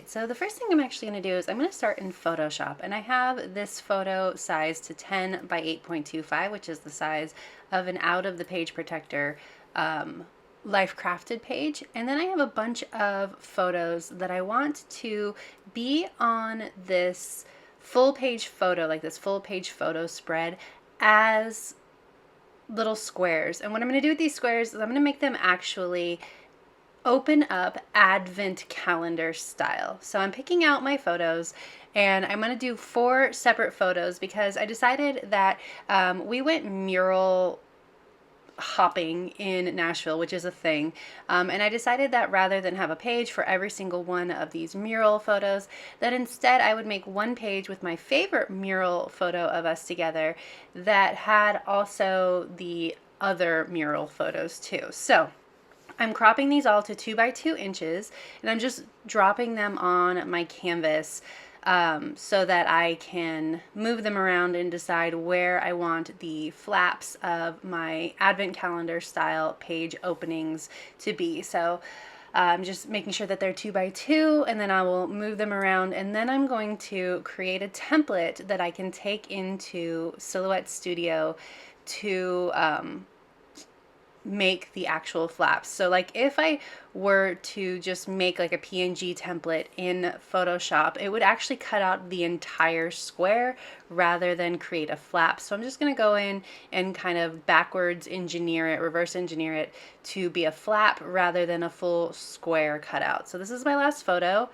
Alright, so the first thing I'm actually going to do is I'm going to start in Photoshop, and I have this photo sized to 10 by 8.25, which is the size of an out of the page protector life crafted page. And then I have a bunch of photos that I want to be on this full page photo, like this full page photo spread, as little squares. And what I'm going to do with these squares is I'm going to make them actually open up advent calendar style. So I'm picking out my photos, and I'm going to do 4 separate photos because I decided that we went mural hopping in Nashville, which is a thing, and I decided that rather than have a page for every single one of these mural photos, that instead I would make one page with my favorite mural photo of us together that had also the other mural photos too. So I'm cropping these all to 2 by 2 inches, and I'm just dropping them on my canvas so that I can move them around and decide where I want the flaps of my advent calendar style page openings to be. So I'm just making sure that they're 2 by 2, and then I will move them around, and then I'm going to create a template that I can take into Silhouette Studio to make the actual flaps. So like if I were to just make like a PNG template in Photoshop, it would actually cut out the entire square rather than create a flap. So I'm just going to go in and kind of backwards engineer it, reverse engineer it to be a flap rather than a full square cutout. So this is my last photo,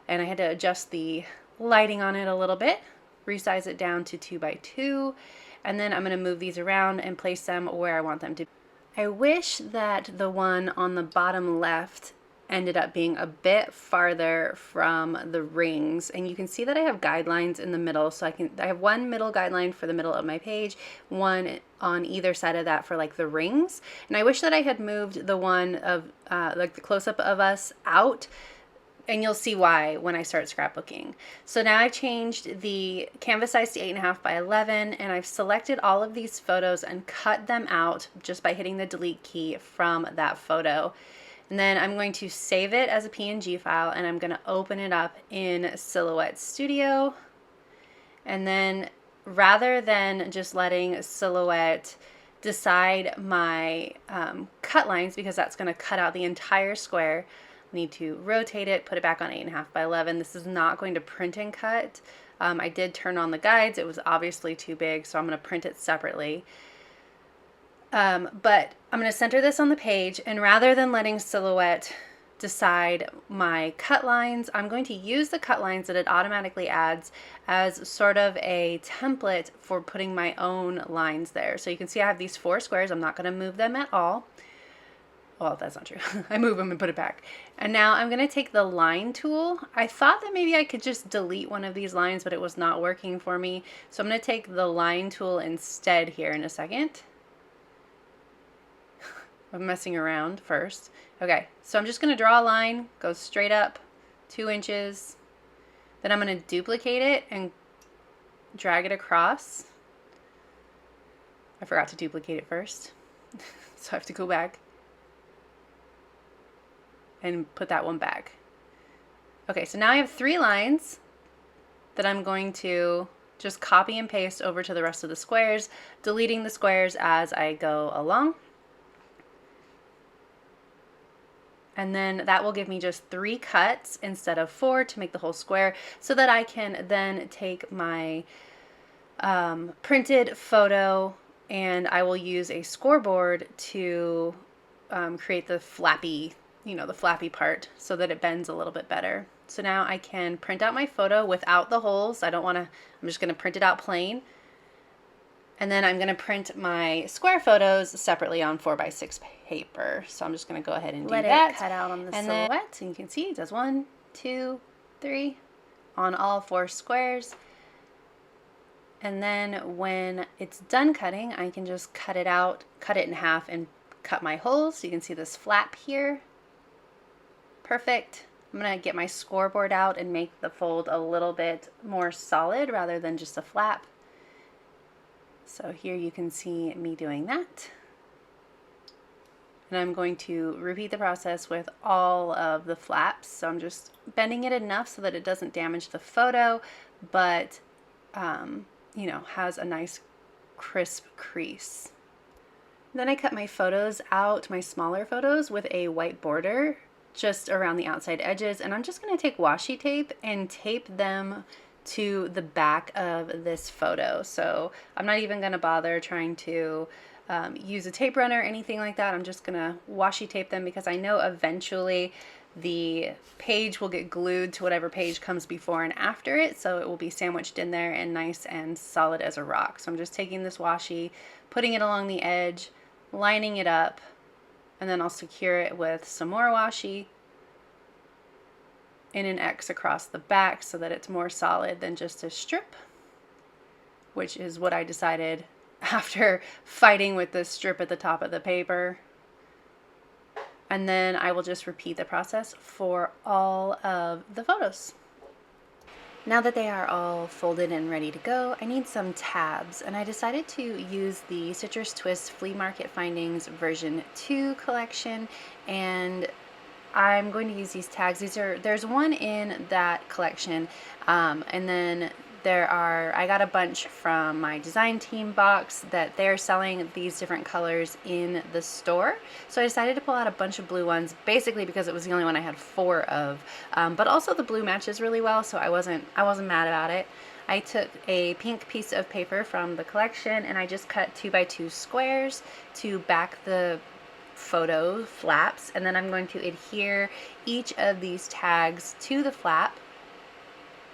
and I had to adjust the lighting on it a little bit, resize it down to 2 by 2, and then I'm going to move these around and place them where I want them to be. I wish that the one on the bottom left ended up being a bit farther from the rings, and you can see that I have guidelines in the middle, so I have one middle guideline for the middle of my page, one on either side of that for like the rings, and I wish that I had moved the one of like the close-up of us out, and you'll see why when I start scrapbooking. So now I've changed the canvas size to 8.5 by 11, and I've selected all of these photos and cut them out just by hitting the delete key from that photo. And then I'm going to save it as a PNG file, and I'm going to open it up in Silhouette Studio. And then rather than just letting Silhouette decide my cut lines, because that's going to cut out the entire square, need to rotate it, put it back on 8.5 by 11. This is not going to print and cut. I did turn on the guides. It was obviously too big, so I'm going to print it separately. But I'm going to center this on the page, and rather than letting Silhouette decide my cut lines, I'm going to use the cut lines that it automatically adds as sort of a template for putting my own lines there. So you can see I have these 4 squares. I'm not going to move them at all. Well, that's not true. I move them and put it back. And now I'm going to take the line tool. I thought that maybe I could just delete one of these lines, but it was not working for me. So I'm going to take the line tool instead here in a second. I'm messing around first. Okay, so I'm just going to draw a line, go straight up 2 inches. Then I'm going to duplicate it and drag it across. I forgot to duplicate it first, so I have to go back and put that one back. Okay, so now I have 3 lines that I'm going to just copy and paste over to the rest of the squares, deleting the squares as I go along. And then that will give me just 3 cuts instead of 4 to make the whole square, so that I can then take my printed photo, and I will use a scoreboard to create the flappy, the flappy part so that it bends a little bit better. So now I can print out my photo without the holes. I'm just going to print it out plain. And then I'm going to print my square photos separately on 4x6 paper. So I'm just going to go ahead and do that. Let it cut out on the silhouette. And you can see it does 1, 2, 3 on all 4 squares. And then when it's done cutting, I can just cut it out, cut it in half, and cut my holes. So you can see this flap here. Perfect. I'm going to get my scoreboard out and make the fold a little bit more solid rather than just a flap. So here you can see me doing that. And I'm going to repeat the process with all of the flaps. So I'm just bending it enough so that it doesn't damage the photo, but you know, has a nice crisp crease. Then I cut my photos out, my smaller photos, with a white border just around the outside edges. And I'm just going to take washi tape and tape them to the back of this photo. So I'm not even going to bother trying to use a tape runner or anything like that. I'm just going to washi tape them because I know eventually the page will get glued to whatever page comes before and after it, so it will be sandwiched in there and nice and solid as a rock. So I'm just taking this washi, putting it along the edge, lining it up, and then I'll secure it with some more washi in an X across the back so that it's more solid than just a strip, which is what I decided after fighting with this strip at the top of the paper. And then I will just repeat the process for all of the photos. Now that they are all folded and ready to go, I need some tabs, and I decided to use the Citrus Twist Flea Market Findings version 2 collection, and I'm going to use these tags. There's one in that collection, and then I got a bunch from my design team box that they're selling these different colors in the store. So I decided to pull out a bunch of blue ones, basically because it was the only one I had 4 of. But also the blue matches really well, so I wasn't mad about it. I took a pink piece of paper from the collection and I just cut 2x2 squares to back the photo flaps, and then I'm going to adhere each of these tags to the flap,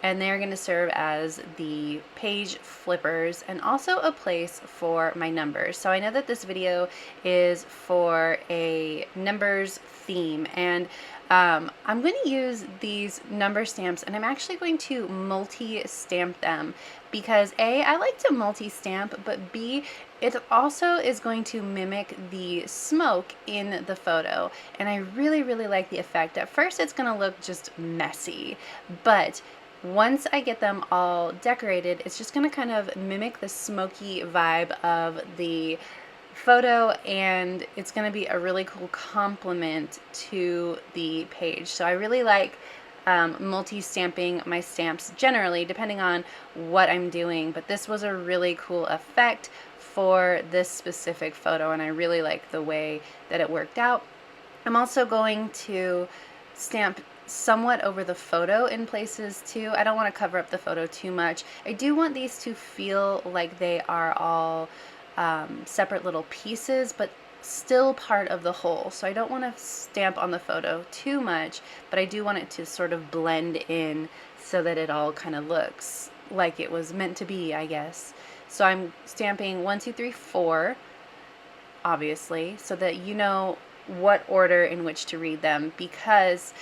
and they're going to serve as the page flippers and also a place for my numbers. So I know that this video is for a numbers theme, and I'm going to use these number stamps, and I'm actually going to multi-stamp them because A, I like to multi-stamp, but B, it also is going to mimic the smoke in the photo, and I really, really like the effect. At first it's going to look just messy, but once I get them all decorated, it's just going to kind of mimic the smoky vibe of the photo, and it's going to be a really cool complement to the page. So I really like multi-stamping my stamps generally, depending on what I'm doing, but this was a really cool effect for this specific photo, and I really like the way that it worked out. I'm also going to stamp somewhat over the photo in places too. I don't want to cover up the photo too much. I do want these to feel like they are all separate little pieces, but still part of the whole. So I don't want to stamp on the photo too much, but I do want it to sort of blend in so that it all kind of looks like it was meant to be, I guess. So I'm stamping 1, 2, 3, 4, obviously, so that you know what order in which to read them, because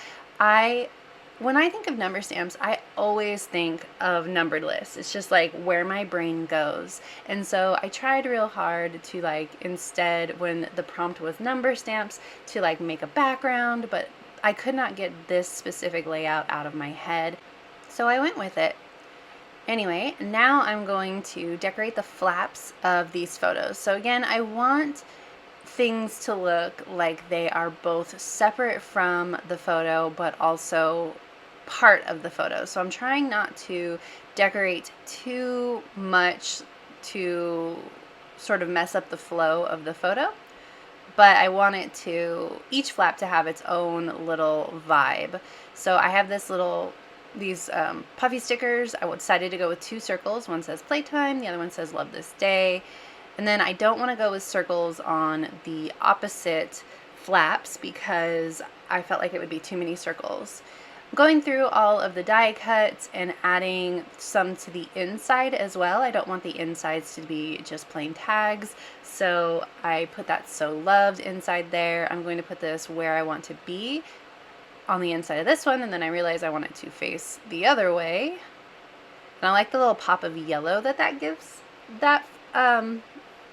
when I think of number stamps, I always think of numbered lists. It's just like where my brain goes. And so I tried real hard to, like, instead, when the prompt was number stamps, to like make a background, but I could not get this specific layout out of my head. So I went with it. Anyway, now I'm going to decorate the flaps of these photos. So again, I want things to look like they are both separate from the photo but also part of the photo. So I'm trying not to decorate too much to sort of mess up the flow of the photo, but I want each flap to have its own little vibe. So I have these puffy stickers. I decided to go with 2 circles. One says playtime, the other one says love this day. And then I don't want to go with circles on the opposite flaps because I felt like it would be too many circles. Going through all of the die cuts and adding some to the inside as well. I don't want the insides to be just plain tags, so I put that so loved inside there. I'm going to put this where I want to be on the inside of this one, and then I realized I want it to face the other way. And I like the little pop of yellow that gives that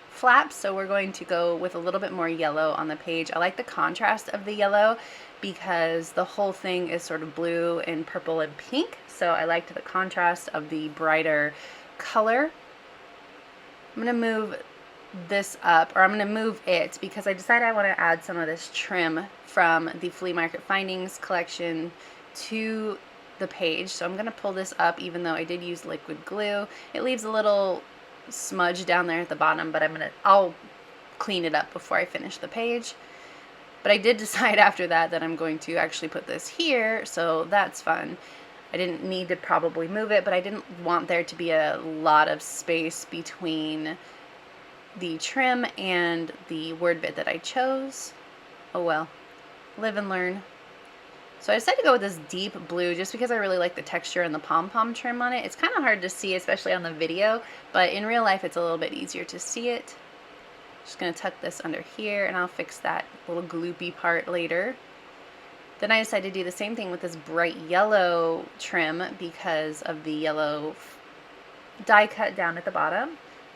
flap, so we're going to go with a little bit more yellow on the page. I like the contrast of the yellow because the whole thing is sort of blue and purple and pink, so I liked the contrast of the brighter color. I'm going to move this up, or I'm going to move it because I decided I want to add some of this trim from the Flea Market Findings collection to the page. So I'm going to pull this up, even though I did use liquid glue. It leaves a little smudge down there at the bottom, but I'll clean it up before I finish the page. But I did decide after that I'm going to actually put this here, so that's fun. I didn't need to probably move it, but I didn't want there to be a lot of space between the trim and the word bit that I chose. Oh well, live and learn. So I decided to go with this deep blue just because I really like the texture and the pom-pom trim on it. It's kind of hard to see, especially on the video, but in real life it's a little bit easier to see it. Just going to tuck this under here, and I'll fix that little gloopy part later. Then I decided to do the same thing with this bright yellow trim because of the yellow die cut down at the bottom.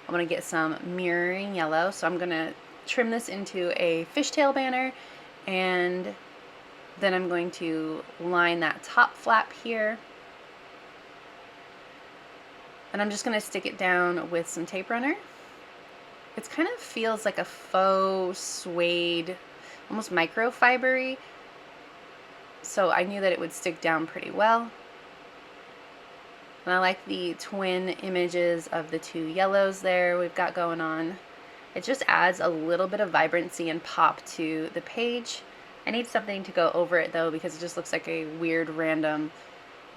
I'm going to get some mirroring yellow, so I'm going to trim this into a fishtail banner, and then I'm going to line that top flap here, and I'm just going to stick it down with some tape runner. It kind of feels like a faux suede, almost microfibery, so I knew that it would stick down pretty well. And I like the twin images of the two yellows there we've got going on. It just adds a little bit of vibrancy and pop to the page. I need something to go over it though, because it just looks like a weird random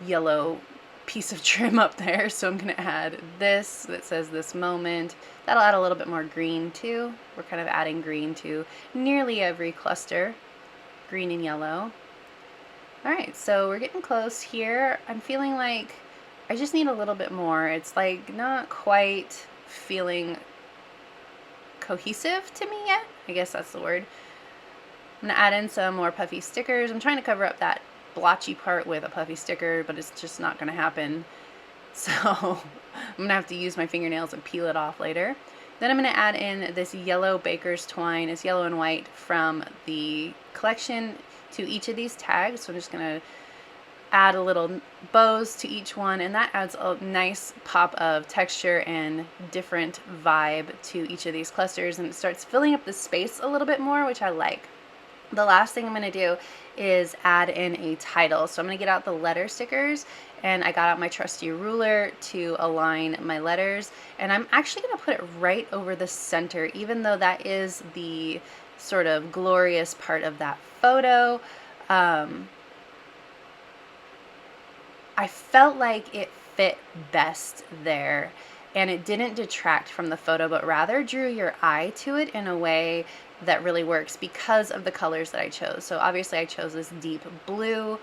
yellow piece of trim up there. So I'm going to add this that says "this moment." That'll add a little bit more green too. We're kind of adding green to nearly every cluster, green and yellow. Alright, so we're getting close here. I'm feeling like I just need a little bit more. It's like not quite feeling cohesive to me yet. I guess that's the word. I'm going to add in some more puffy stickers. I'm trying to cover up that blotchy part with a puffy sticker, but it's just not going to happen. So I'm going to have to use my fingernails and peel it off later. Then I'm going to add in this yellow baker's twine. It's yellow and white from the collection to each of these tags. So I'm just going to add a little bows to each one, and that adds a nice pop of texture and different vibe to each of these clusters, and it starts filling up the space a little bit more, which I like. The last thing I'm going to do is add in a title. So I'm going to get out the letter stickers, and I got out my trusty ruler to align my letters, and I'm actually going to put it right over the center, even though that is the sort of glorious part of that photo. I felt like it fit best there, and it didn't detract from the photo, but rather drew your eye to it in a way that really works because of the colors that I chose. So obviously I chose this deep blue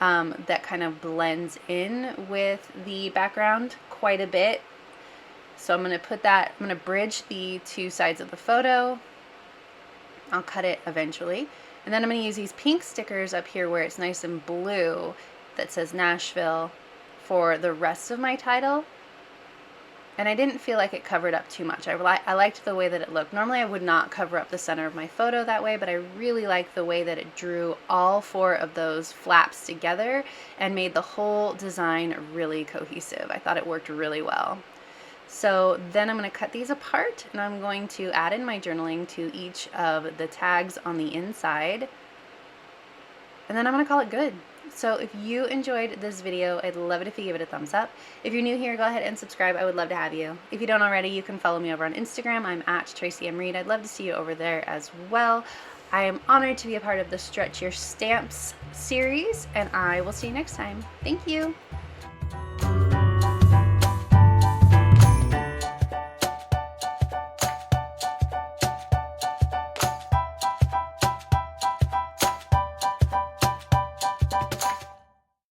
that kind of blends in with the background quite a bit. So I'm going to put that, I'm going to bridge the two sides of the photo. I'll cut it eventually. And then I'm going to use these pink stickers up here where it's nice and blue that says Nashville for the rest of my title. And I didn't feel like it covered up too much. I liked the way that it looked. Normally I would not cover up the center of my photo that way, but I really liked the way that it drew all four of those flaps together and made the whole design really cohesive. I thought it worked really well. So then I'm going to cut these apart, and I'm going to add in my journaling to each of the tags on the inside. And then I'm going to call it good. So if you enjoyed this video, I'd love it if you give it a thumbs up. If you're new here, go ahead and subscribe. I would love to have you. If you don't already, you can follow me over on Instagram. I'm at Tracy M. Reed. I'd love to see you over there as well. I am honored to be a part of the Stretch Your Stamps series, and I will see you next time. Thank you.